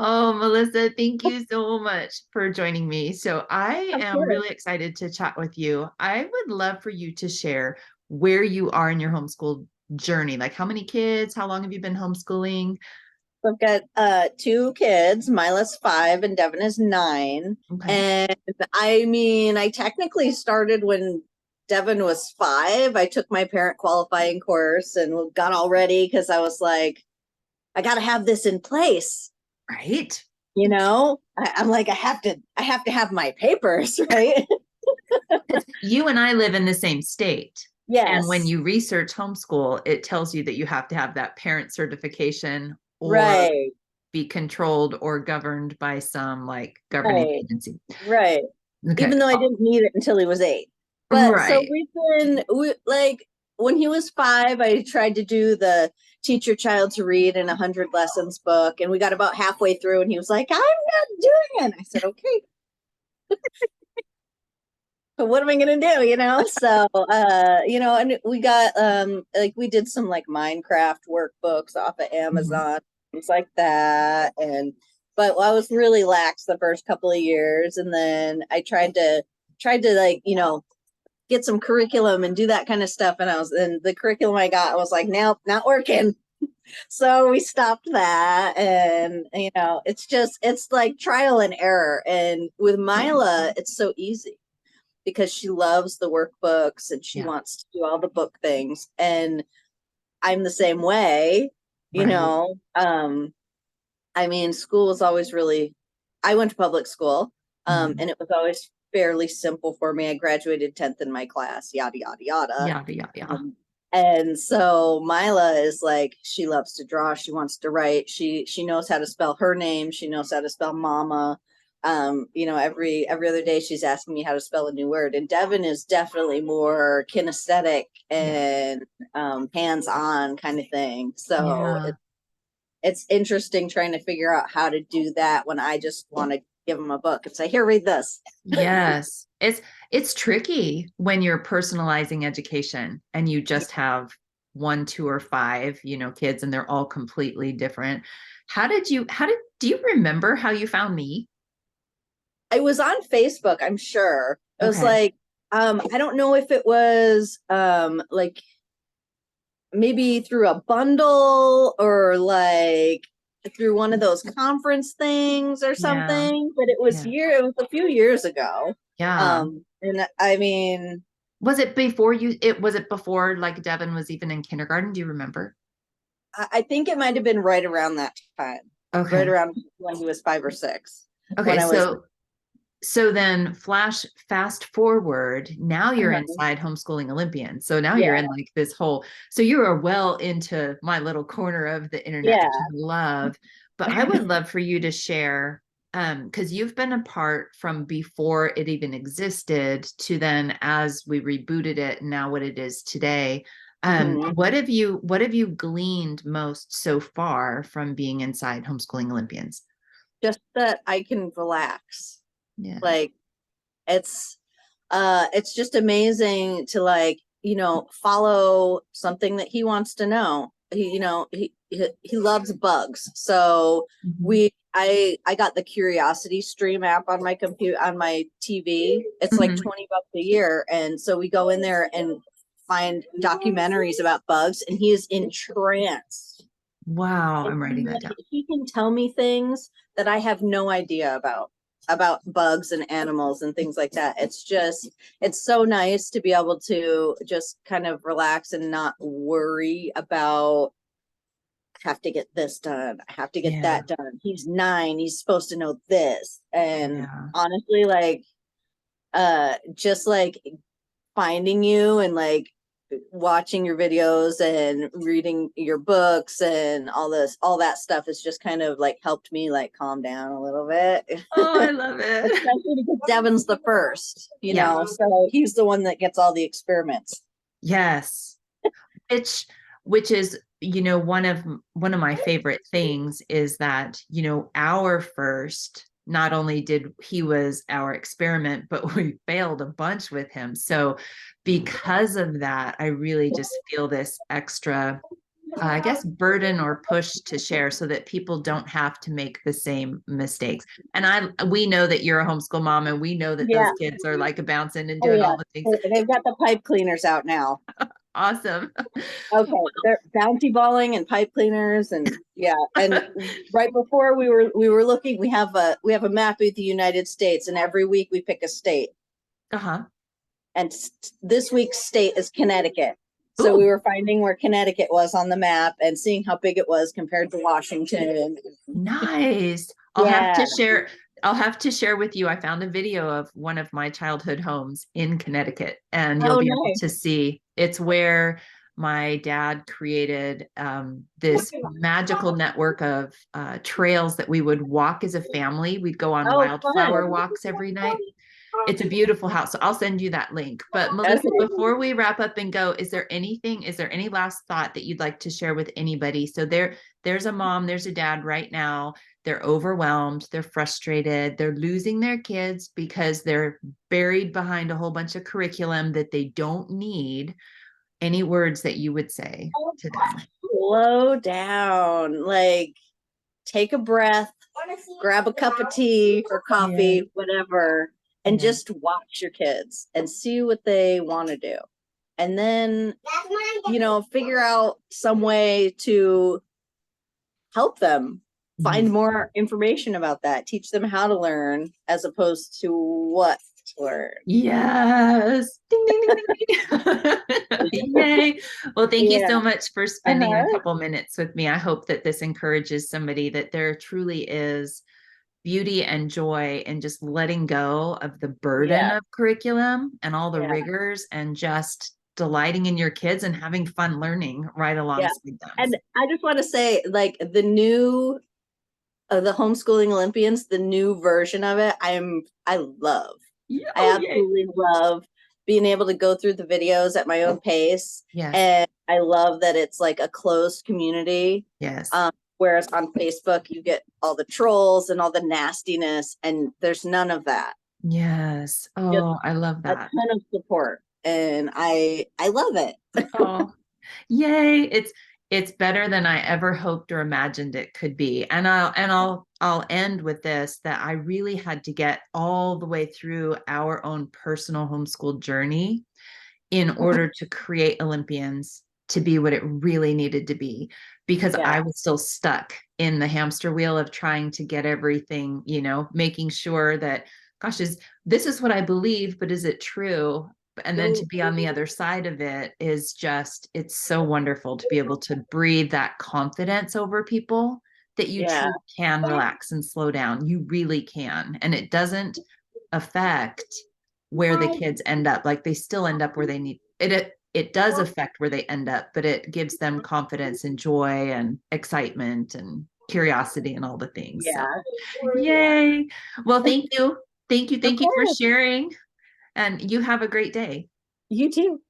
Oh, Melissa, thank you so much for joining me. So I Of am course. really excited to chat with you. I would love for you to share where you are in your homeschool journey. Like how many kids, how long have you been homeschooling? I've got two kids. Mila's 5 and Devin is 9. Okay. And I mean, I technically started when Devin was 5. I took my parent qualifying course and got all ready because I was like, I got to have this in place. Right. I'm like, I have to have my papers, right? Because you and I live in the same state. And when Yes. you research homeschool, it tells you that you have to have that parent certification or Right. be controlled or governed by some like governing Right. agency. Right. Okay. Even though I didn't need it until he was 8. But so Right. like when he was 5, I tried to do the teach your child to read in 100 lessons book, and we got about halfway through, and he was like, "I'm not doing it." I said, "Okay, but what am I gonna do?" So and we got like we did some like Minecraft workbooks off of Mhm. Amazon, things like that, and but I was really lax the first couple of years, and then I tried to like get some curriculum and do that kind of stuff. And the curriculum I got, I was like, nope, not working. So we stopped that. And, it's like trial and error. And with Yeah. Mila, it's so easy because she loves the workbooks and she Yeah. wants to do all the book things. And I'm the same way, you Right. know. I mean, school was always really, I went to public school, Mhm. and it was always fairly simple for me. I graduated 10th in my class, yada, yada, yada. Yeah. Yeah. Yeah. Um, and so Mila is like, she loves to draw. She wants to write. She knows how to spell her name. She knows how to spell mama. Every other day she's asking me how to spell a new word. And Devin is definitely more kinesthetic Yeah. and hands-on kind of thing. So Yeah. it's interesting trying to figure out how to do that when I just want to give them a book and say, "Here, read this." Yes. It's tricky when you're personalizing education and you just have one, two, or five, kids and they're all completely different. Do you remember how you found me? I was on Facebook, I'm sure. It was Okay. like, I don't know if it was like maybe through a bundle or like through one of those conference things or Yeah. something, but Yeah. it was a few years ago. Yeah. And I mean, Was it before like Devin was even in kindergarten? Do you remember? I think it might have been right around that time, right Okay. around when he was 5 or 6, Okay. when I was. So then fast forward, now you're Uh-huh. inside Homeschooling Olympians. So now you're Yeah, in like this whole, so you are well into my little corner of the internet that yeah. you love. But I would love for you to share, because you've been a part from before it even existed to then as we rebooted it and now what it is today. Mhm. What have you gleaned most so far from being inside Homeschooling Olympians? Just that I can relax. Yeah. Like it's just amazing to like, follow something that he wants to know. He loves bugs. So Mhm. I got the Curiosity Stream app on my computer, on my TV. It's like Mhm. $20 a year, and so we go in there and find documentaries about bugs, and he is entranced. Wow, And I'm writing that down. he can tell me things that I have no idea about bugs and animals and things like that. It's so nice to be able to just kind of relax and not worry about I have to get this done. I have to get Yeah, that done. He's 9. He's supposed to know this. And yeah, honestly, like just like finding you and like watching your videos and reading your books and all that stuff has just kind of like helped me like calm down a little bit. oh, I love it. Especially because Devin's the first, Yeah, so he's the one that gets all the experiments. yes. Which which is, one of my favorite things is that, our first, not only did he was our experiment, but we failed a bunch with him. So because of that, I really just feel this extra I guess, burden or push to share so that people don't have to make the same mistakes. And we know that you're a homeschool mom, and we know that those Yeah. kids are like bouncing and Oh doing yeah. all the things. Oh, they've got the pipe cleaners out now. Awesome. Okay, they're bounty balling and pipe cleaners, and yeah. And right before we were looking, we have a map of the United States, and every week we pick a state. Uh-huh. And this week's state is Connecticut. So we Ooh, were finding where Connecticut was on the map and seeing how big it was compared to Washington. nice. Yeah. I'll have to share with you. I found a video of one of my childhood homes in Connecticut, and you'll Oh, be able nice. to see it's where my dad created this magical network of trails that we would walk as a family. We'd go on Oh, wildflower fun. walks every night. It's a beautiful house. So I'll send you that link. But Melissa, Okay. before we wrap up and go, is there any last thought that you'd like to share with anybody? So there's a mom, there's a dad right now. They're overwhelmed, they're frustrated, they're losing their kids because they're buried behind a whole bunch of curriculum that they don't need. Any words that you would say to them? Slow down. Like, take a breath, grab a cup of tea or Yeah. coffee, whatever, and Yeah. just watch your kids and see what they want to do. And then, figure out some way to help them find Mhm. more information about that, teach them how to learn as opposed to what to learn. Yes. Ding, ding, ding, ding, ding. Yay. Well, thank you so Yeah. much for spending a Uh-huh. couple minutes with me. I hope that this encourages somebody that there truly is beauty and joy in just letting go of the burden Yeah. of curriculum and all the Yeah. rigors and just delighting in your kids and having fun learning right Yeah. alongside them. And I just want to say, like, the homeschooling Olympians, the new version of it, I love. Yeah. I Oh, yay. absolutely love being able to go through the videos at my own pace. Yes. And I love that it's like a closed community. Yes. Whereas on Facebook, you get all the trolls and all the nastiness, and there's none of that. Yes. Just Oh, I love a that. ton of support. And I love it. Oh, yay. It's better than I ever hoped or imagined it could be. And I'll end with this, that I really had to get all the way through our own personal homeschool journey in order to create Olympians to be what it really needed to be, because Yeah. I was still stuck in the hamster wheel of trying to get everything, making sure that, gosh, this is what I believe, but is it true? And then to be on the other side of it is just, it's so wonderful to be able to breathe that confidence over people that you Yeah. truly can relax and slow down. You really can. And it doesn't affect where the kids end up. Like, they still end up where they need it does affect where they end up, but it gives them confidence and joy and excitement and curiosity and all the things. So Yeah. yay. Well, thank you. Of Thank you for course. sharing. And you have a great day. You too.